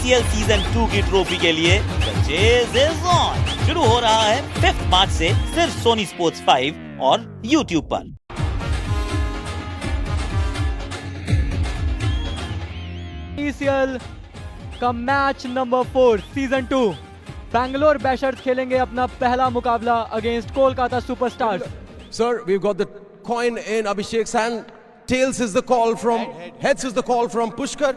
ICL season 2 की trophy के लिए the chase is on। शुरू हो रहा है 5 मार्च से सिर्फ सोनी स्पोर्ट्स 5 और YouTube पर। ICL का मैच नंबर 4 सीजन 2 बैंगलोर बैशर्स खेलेंगे अपना पहला मुकाबला against Kolkata superstars. Sir, we've got the coin in Abhishek's hand. Tails is the call from, heads is the call from Pushkar.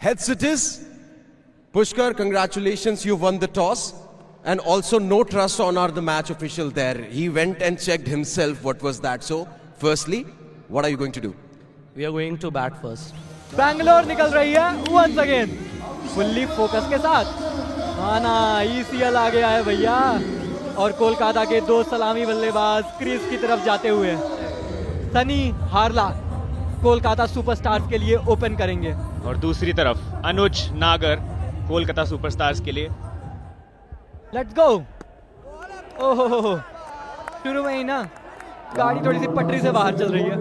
Heads it is. Pushkar, congratulations, you won the toss. And also no trust on the match official there. He went and checked himself what was that. So, firstly, what are you going to do? We are going to bat first. Bangalore निकल रही है once again fully focus के साथ। आना ICL आ गया है भैया। और कोलकाता के दो सलामी बल्लेबाज क्रीज की तरफ जाते हुए सनी हारला कोलकाता सुपरस्टार्स के लिए ओपन करेंगे और दूसरी तरफ अनुज नागर कोलकाता सुपरस्टार्स के लिए। Let's go. ओहो शुरू में ही ना गाड़ी थोड़ी सी पटरी से बाहर चल रही है।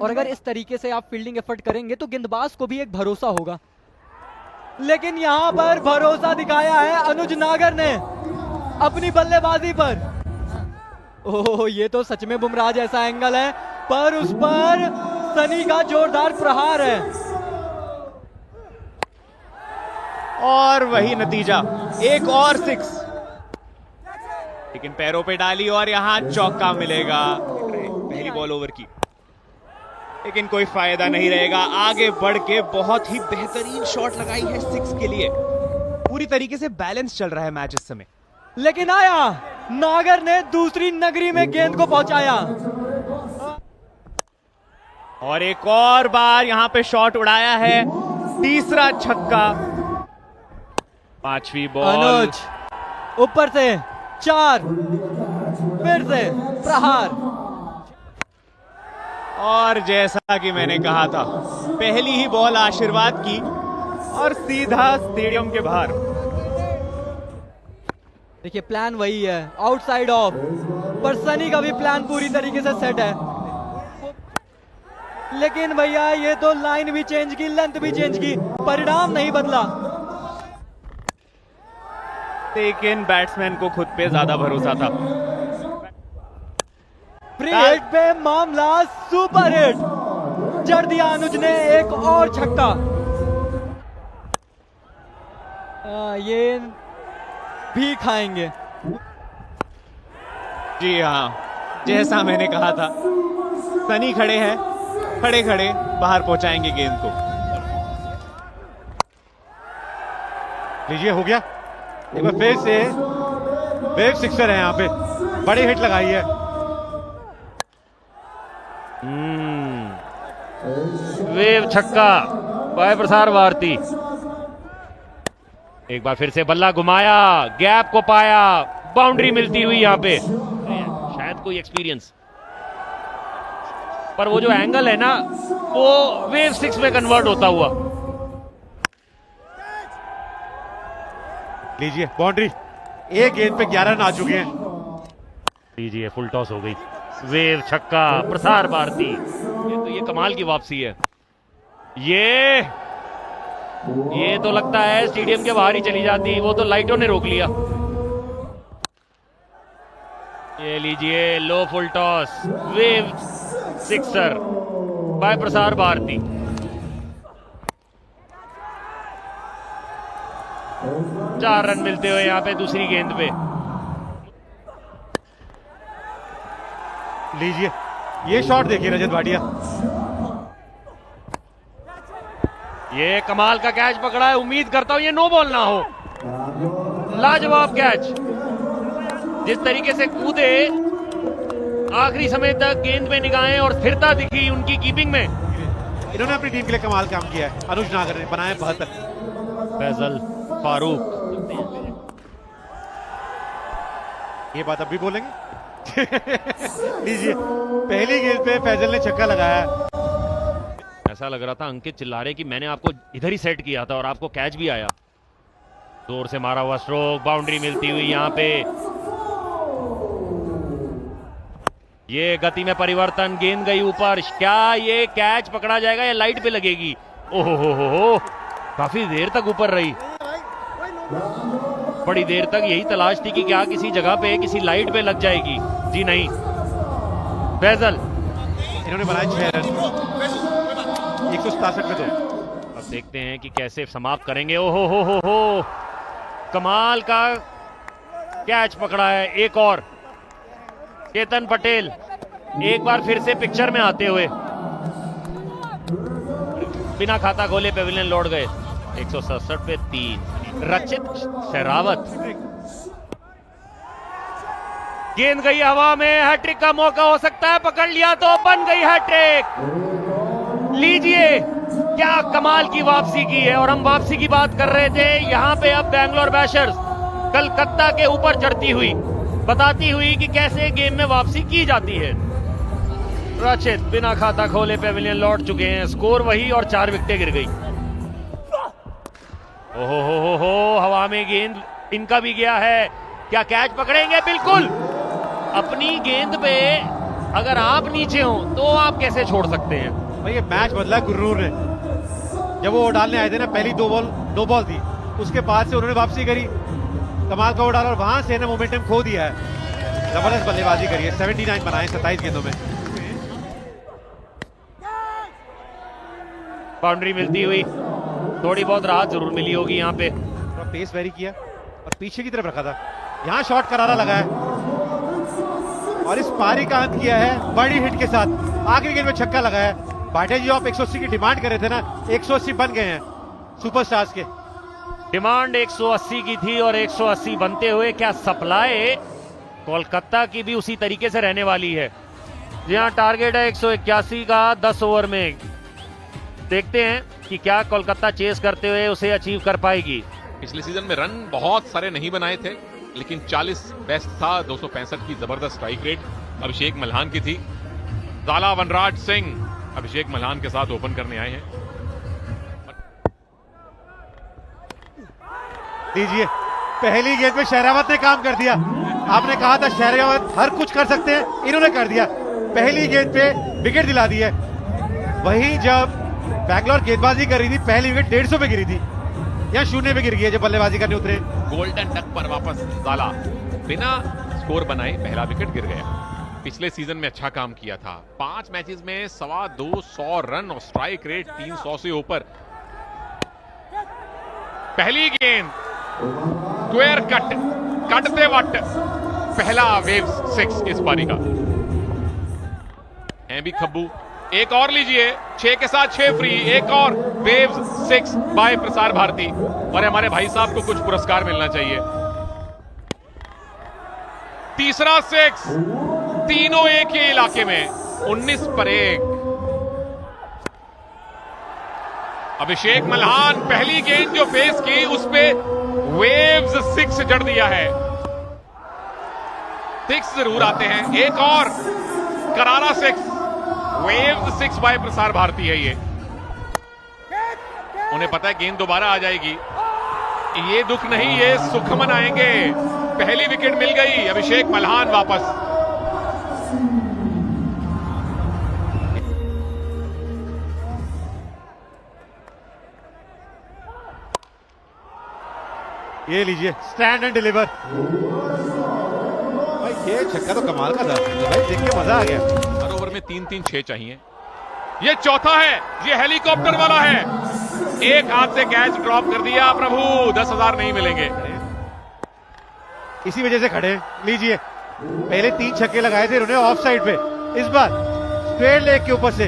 और अगर इस तरीके से आप फील्डिंग एफर्ट करेंगे तो गेंदबाज को भी एक भरोसा होगा। लेकिन यहां पर भरोसा दिखाया है अनुज नागर ने अपनी बल्लेबाजी पर। ओह ये तो सच में बुमराह जैसा एंगल है पर उस पर सनी का जोरदार प्रहार है। और वही नतीजा, एक और 6, लेकिन पैरों पे डाली और यहां चौका मिलेगा। पहली बॉल ओवर की, लेकिन कोई फायदा नहीं रहेगा। आगे बढ़ के बहुत ही बेहतरीन शॉट लगाई है 6 के लिए। पूरी तरीके से बैलेंस चल रहा है मैच इस समय। लेकिन आया नागर ने दूसरी नगरी में गेंद को पहुंचाया और एक और बार यहां पे शॉट उड़ाया है। तीसरा छक्का। पांचवी बॉल अनुज ऊपर से 4 फिर से प्रहार। और जैसा कि मैंने कहा था, पहली ही बॉल आशीर्वाद की और सीधा स्टेडियम के बाहर। देखिए प्लान वही है, आउटसाइड ऑफ, पर सनी का भी प्लान पूरी तरीके से सेट है। लेकिन भैया ये तो लाइन भी चेंज की, लेंथ भी चेंज की, परिणाम नहीं बदला। लेकिन बैट्समैन को खुद पे ज्यादा भरोसा था। फ्री हिट पे मामला सुपर हिट। जड़ दिया अनुज ने एक और छक्का। ये भी खाएंगे। जी हाँ, जैसा मैंने कहा था, सनी खड़े हैं, खड़े खड़े बाहर पहुंचाएंगे गेंद को। लीजिए हो गया। एक बार फिर से वेव सिक्सर है, यहाँ पे बड़ी हिट लगाई है। वेव छक्का बाय प्रसार भारती। एक बार फिर से बल्ला घुमाया, गैप को पाया, बाउंड्री मिलती हुई यहाँ पे। शायद कोई एक्सपीरियंस, पर वो जो एंगल है ना वो वेव 6 में कन्वर्ट होता हुआ। लीजिए बाउंड्री। एक गेंद पे 11 रन आ चुके हैं। लीजिए फुल टॉस हो गई। वेव छक्का प्रसार भारती। ये कमाल की वापसी है। ये तो लगता है स्टेडियम के बाहर ही चली जाती, वो तो लाइटों ने रोक लिया। ये लीजिए लो फुल टॉस, वेव सिक्सर बाय प्रसार भारती। चार रन मिलते हुए यहां पे दूसरी गेंद पे। लीजिए ये शॉट देखिए रजत भाटिया। ये कमाल का कैच पकड़ा है। उम्मीद करता हूं ये नो बॉल ना हो। लाजवाब कैच। जिस तरीके से कूदे, आखिरी समय तक गेंद में निगाहें और स्थिरता दिखी उनकी कीपिंग में। इन्होंने अपनी टीम के लिए कमाल काम किया है। अनुज नागर ने बनाए 72। फैजल फारूक, ये बात अब भी बोलेंगे। लीजिए पहली गेंद पे फैजल ने छक्का लगाया। ऐसा लग रहा था अंकित चिल्ला रहे कि मैंने आपको इधर ही सेट किया था और आपको कैच भी आया। जोर से मारा हुआ स्ट्रोक, बाउंड्री मिलती हुई यहां पे। ये गति में परिवर्तन, गेंद गई ऊपर, क्या ये कैच पकड़ा जाएगा या लाइट पे लगेगी? ओहो हो, काफी देर तक ऊपर रही, बड़ी देर तक यही तलाश थी कि क्या किसी जगह पे किसी लाइट पे लग जाएगी। जी नहीं, फैजल इन्होंने बनाए 6 रन, 167 पे 2। अब देखते हैं कि कैसे समाप्त करेंगे। ओहो हो, कमाल का कैच पकड़ा है। एक और, केतन पटेल एक बार फिर से पिक्चर में आते हुए बिना खाता खोले पेविलियन लौट गए। 167 पे 3। रचित शेरावत, गेंद गई हवा में, हैट्रिक का मौका हो सकता है, पकड़ लिया तो बन गई हैट्रिक। लीजिए, क्या कमाल की वापसी की है। और हम वापसी की बात कर रहे थे, यहां पे अब बैंगलोर बैशर्स कलकत्ता के ऊपर चढ़ती हुई, बताती हुई कि कैसे गेम में वापसी की जाती है। रचित बिना खाता खोले पेविलियन लौट चुके हैं, स्कोर वही और 4 विकेटें गिर गई। ओहो हो, हवा में गेंद इनका भी गया है, क्या कैच पकड़ेंगे? बिल्कुल, अपनी गेंद पे अगर आप नीचे हो तो आप कैसे छोड़ सकते हैं? भाई ये मैच बदला गुर्रूर ने। जब वो डालने आए थे ना, पहली दो बॉल थी, उसके बाद से उन्होंने वापसी करी, कमाल का वो डाला और वहां से ना मोमेंटम खो दिया है। जबरदस्त बल्लेबाजी करी है, 79 बनाए 27 गेंदों में। बाउंड्री मिलती हुई, थोड़ी बहुत राहत जरूर मिली होगी यहाँ पे। थोड़ा पेस वेरी किया और पीछे की तरफ रखा था, यहाँ शॉट करारा लगा है और इस पारी का अंत किया है बड़ी हिट के साथ। आखिरी गेंद में छक्का लगा है। भाटिया जी आप 180 की डिमांड कर रहे थे ना, 180 बन गए हैं सुपरस्टार्स के। डिमांड 180 की थी और 180 बनते हुए क्या सप्लाई कोलकाता की भी उसी तरीके से रहने वाली है। यहाँ टारगेट है 181 का 10 ओवर में। देखते हैं कि क्या कोलकाता चेस करते हुए उसे अचीव कर पाएगी। पिछले सीजन में रन बहुत सारे नहीं बनाए थे, लेकिन 40 बेस्ट था। 265 की जबरदस्त स्ट्राइक रेट अभिषेक मल्हान की थी। ज़ाला वनराज सिंह अभिषेक मल्हान के साथ ओपन करने आए हैं। लीजिए, पहली गेंद पे शेरावत ने काम कर दिया। आपने कहा था शेरावत हर कुछ कर सकते हैं, इन्होंने कर दिया। पहली गेंद पे विकेट दिला दी है। वही जब बैंगलोर गेंदबाजी कर रही थी, पहली विकेट 150 पे गिरी थी, या 0 पे गिर गई है जब बल्लेबाजी करने उतरे। गोल्डन डक पर वापस ज़ाला बिना स्कोर बनाए पहला विकेट गिर गया। पिछले सीजन में अच्छा काम किया था, 5 मैचेस में 225 रन और स्ट्राइक रेट 300 से ऊपर। पहली गेंद स्क्वायर कटते वक्त पहला वेव्स 6 इस पारी का है भी खब्बू। एक और लीजिए, 6 के साथ 6 फ्री। एक और वेव्स 6 बाय प्रसार भारती। और हमारे भाई साहब को कुछ पुरस्कार मिलना चाहिए। तीसरा 6, तीनों एक ही इलाके में, 19 पर 1। अभिषेक मल्हान पहली गेंद जो फेस की उस पे वेव्स 6 जड़ दिया है। 6 जरूर आते हैं। एक और करारा 6, वेव्स 6 बाय प्रसार भारती है। ये उन्हें पता है गेंद दोबारा आ जाएगी। ये दुख नहीं, ये सुख मनाएंगे। पहली विकेट मिल गई, अभिषेक मल्हान वापस। ये लीजिए, स्टैंड एंड डिलीवर। भाई ये छक्का तो कमाल का था भाई, देख के मजा आ गया। हर ओवर में 3-3-6 चाहिए। ये चौथा है, ये हेलीकॉप्टर वाला है। एक हाथ से कैच ड्रॉप कर दिया। प्रभु 10,000 नहीं मिलेंगे। इसी वजह से खड़े हैं। लीजिए, पहले 3 छक्के लगाए थे उन्होंने ऑफ साइड पे, इस बार स्क्वायर लेग के ऊपर से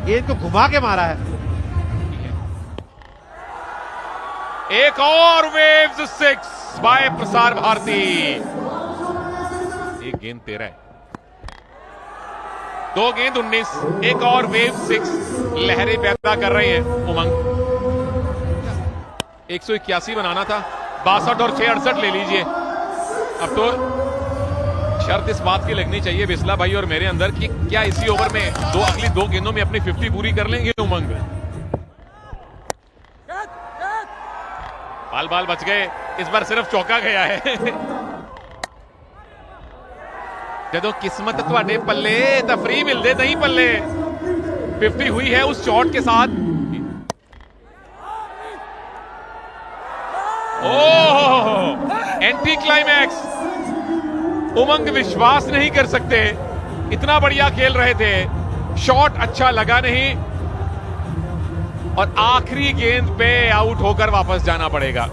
गेंद को घुमा के मारा है। एक और वेव्स 6 बाय प्रसार भारती। एक गेंद 13 है, 2 गेंद 19। एक और वेव्स 6 लहरें पैदा कर रहे हैं उमंग। 181 बनाना था, 62 और 6 68 ले लीजिए। अब तो शर्त इस बात की लगनी चाहिए बिस्ला भाई और मेरे अंदर कि क्या इसी ओवर में अगली 2 गेंदों में अपनी 50 पूरी कर लेंगे उमंग। बाल बच गए, इस बार सिर्फ चौका गया है। ਜਦੋਂ किस्मत ਤੁਹਾਡੇ पल्ले तफरी मिलते नहीं पल्ले 50 हुई है उस शॉट के साथ। ओह एंटी क्लाइमैक्स, उमंग विश्वास नहीं कर सकते, इतना बढ़िया खेल रहे थे, शॉट अच्छा लगा नहीं और आखिरी गेंद पे आउट होकर वापस जाना पड़ेगा।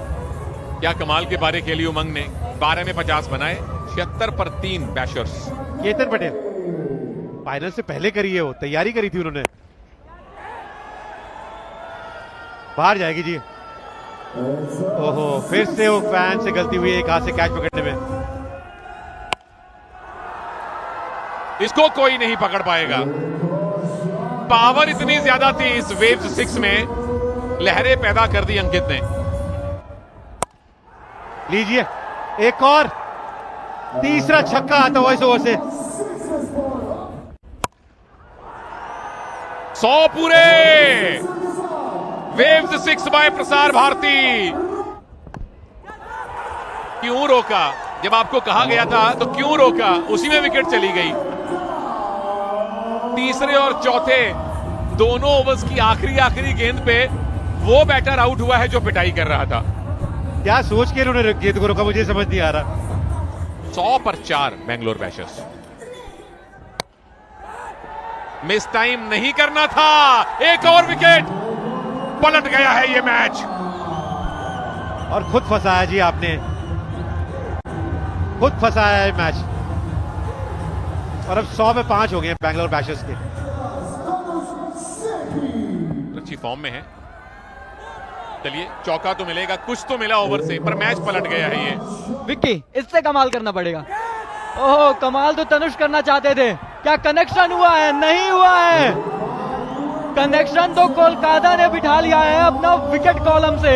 क्या कमाल के बारे खेली उमंग ने, 12 में 50 बनाए, 76 पर 3 बैशर्स। केतन पटेल फाइनल से पहले करी है, वो तैयारी करी थी उन्होंने। बाहर जाएगी जी। ओहो, फिर से वो फैन से गलती हुई एक हाथ से कैच पकड़ने में। इसको कोई नहीं पकड़ पाएगा, पावर इतनी ज्यादा थी इस वेव्स 6 में, लहरें पैदा कर दी अंकित ने। लीजिए एक और, तीसरा छक्का आता हुआ इस ओवर से। 100 पूरे, वेव्स 6 बाय प्रसार भारती। क्यों रोका, जब आपको कहा गया था तो क्यों रोका, उसी में विकेट चली गई। तीसरे और चौथे दोनों ओवर्स की आखिरी गेंद पे वो बैटर आउट हुआ है जो पिटाई कर रहा था। क्या सोच के इन्होंने गेंद को रोका, मुझे समझ नहीं आ रहा। 100 पर 4 बेंगलोर बैशर्स। मिस टाइम नहीं करना था, एक और विकेट, पलट गया है ये मैच। और खुद फंसाया जी आपने, खुद फंसाया है मैच। और अब 100 में 5 हो गए बैंगलोर बैशर्स के। अच्छी फॉर्म में है, चलिए चौका तो मिलेगा, कुछ तो मिला ओवर से, पर मैच पलट गया है ये। विक्की, इससे कमाल करना पड़ेगा। ओहो, कमाल तो तनुष करना चाहते थे, क्या कनेक्शन हुआ है? नहीं हुआ है। कनेक्शन तो कोलकाता ने बिठा लिया है अपना विकेट कॉलम से।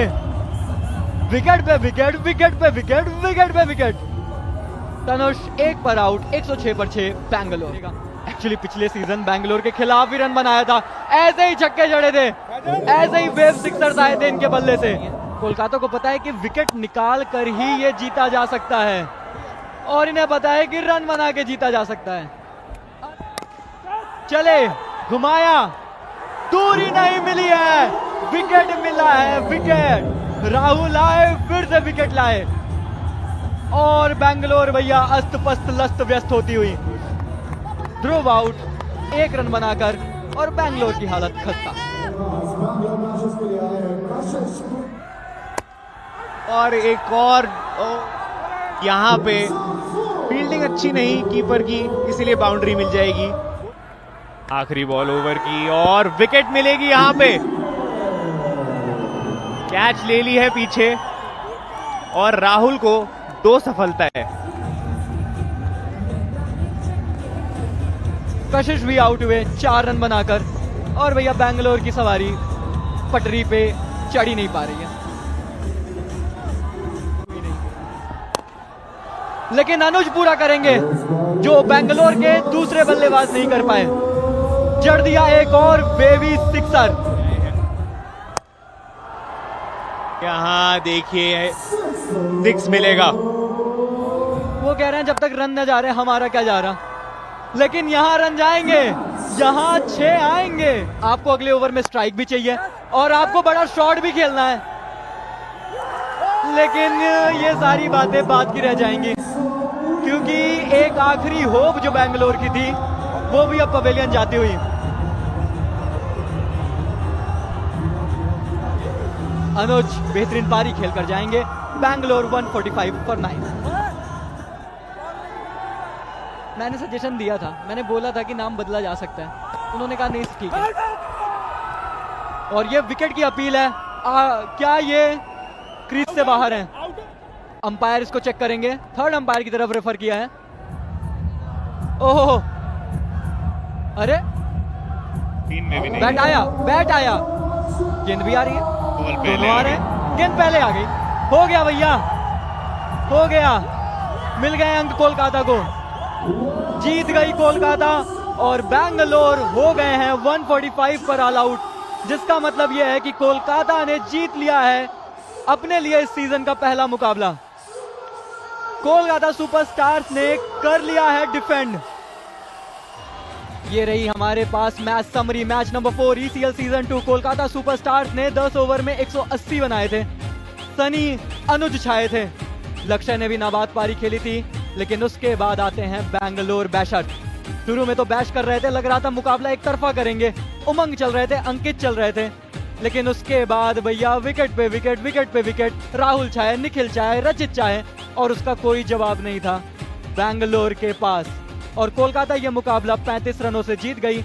विकेट पे विकेट, विकेट पे विकेट, विकेट पे विकेट। तनुष 1 पर आउट, 106 पर 6 बैंगलोर। एक्चुअली पिछले सीजन बैंगलोर के खिलाफ ही रन बनाया था, ऐसे ही छक्के जड़े थे, ऐसे ही वेव सिक्सर्स आए थे इनके बल्ले से। कोलकाता को पता है कि विकेट निकाल कर ही ये जीता जा सकता है, और इन्हें पता है कि रन बना के जीता जा सकता है। चले, घुमाया, दूरी नहीं मिली है, विकेट मिला है, विकेट। राहुल आए, फिर से विकेट लाए, और बैंगलोर भैया अस्त पस्त लस्त व्यस्त होती हुई ध्रुव आउट, 1 रन बनाकर, और बैंगलोर की हालत खस्ता। और एक और यहां पे फील्डिंग अच्छी नहीं कीपर की, इसीलिए बाउंड्री मिल जाएगी। आखिरी बॉल ओवर की और विकेट मिलेगी यहां पे। कैच ले ली है पीछे, और राहुल को 2 सफलता है। कशिश भी आउट हुए 4 रन बनाकर, और भैया बैंगलोर की सवारी पटरी पे चढ़ ही नहीं पा रही है। लेकिन अनुज पूरा करेंगे जो बैंगलोर के दूसरे बल्लेबाज नहीं कर पाए। जड़ दिया एक और वेवी सिक्सर। यहां देखिए 6 मिलेगा। वो कह रहे हैं जब तक रन न जा रहे हमारा क्या जा रहा, लेकिन यहां रन जाएंगे, यहां 6 आएंगे। आपको अगले ओवर में स्ट्राइक भी चाहिए और आपको बड़ा शॉट भी खेलना है, लेकिन ये सारी बातें बात की रह जाएंगी, क्योंकि एक आखिरी होप जो बैंगलोर की थी वो भी अब पवेलियन जाती हुई। अनुज बेहतरीन पारी खेलकर जाएंगे। बैंगलोर 145 पर 9। मैंने सजेशन दिया था, मैंने बोला था कि नाम बदला जा सकता है, उन्होंने कहा नहीं ठीक है। और ये विकेट की अपील है, क्या ये क्रीज से बाहर हैं? अंपायर इसको चेक करेंगे, थर्ड अंपायर की तरफ रेफर किया है। ओहो, अरे बैट आया, बैट आया, गेंद भी आ रही है, दोनों आ रहे हैं, गेंद पहले आ गई। हो गया भैया, हो गया, मिल गए अंक कोलकाता को, जीत गई कोलकाता, और बैंगलोर हो गए हैं 145 पर ऑल आउट, जिसका मतलब यह है कि कोलकाता ने जीत लिया है अपने लिए इस सीजन का पहला मुकाबला। कोलकाता सुपरस्टार्स ने कर लिया है डिफेंड। ये रही हमारे पास match summary, match number 4 ECL season 2। Kolkata superstars ने 10 ओवर में 180 बनाए थे। सनी अनुज छाए थे, लक्ष्य ने भी नाबाद पारी खेली थी। लेकिन उसके बाद आते हैं बैंगलोर बैशर्स। शुरू में तो बैश कर रहे थे, लग रहा था मुकाबला एक तरफा करेंगे, उमंग चल रहे थे, अंकित चल रहे थे। लेकिन उसके बाद भैया विकेट पे विकेट, विकेट पे विकेट, राहुल चाहे, निखिल चाहे, रचित चाहे, और उसका कोई जवाब नहीं था बैंगलोर के पास। और कोलकाता ये मुकाबला 35 रनों से जीत गई।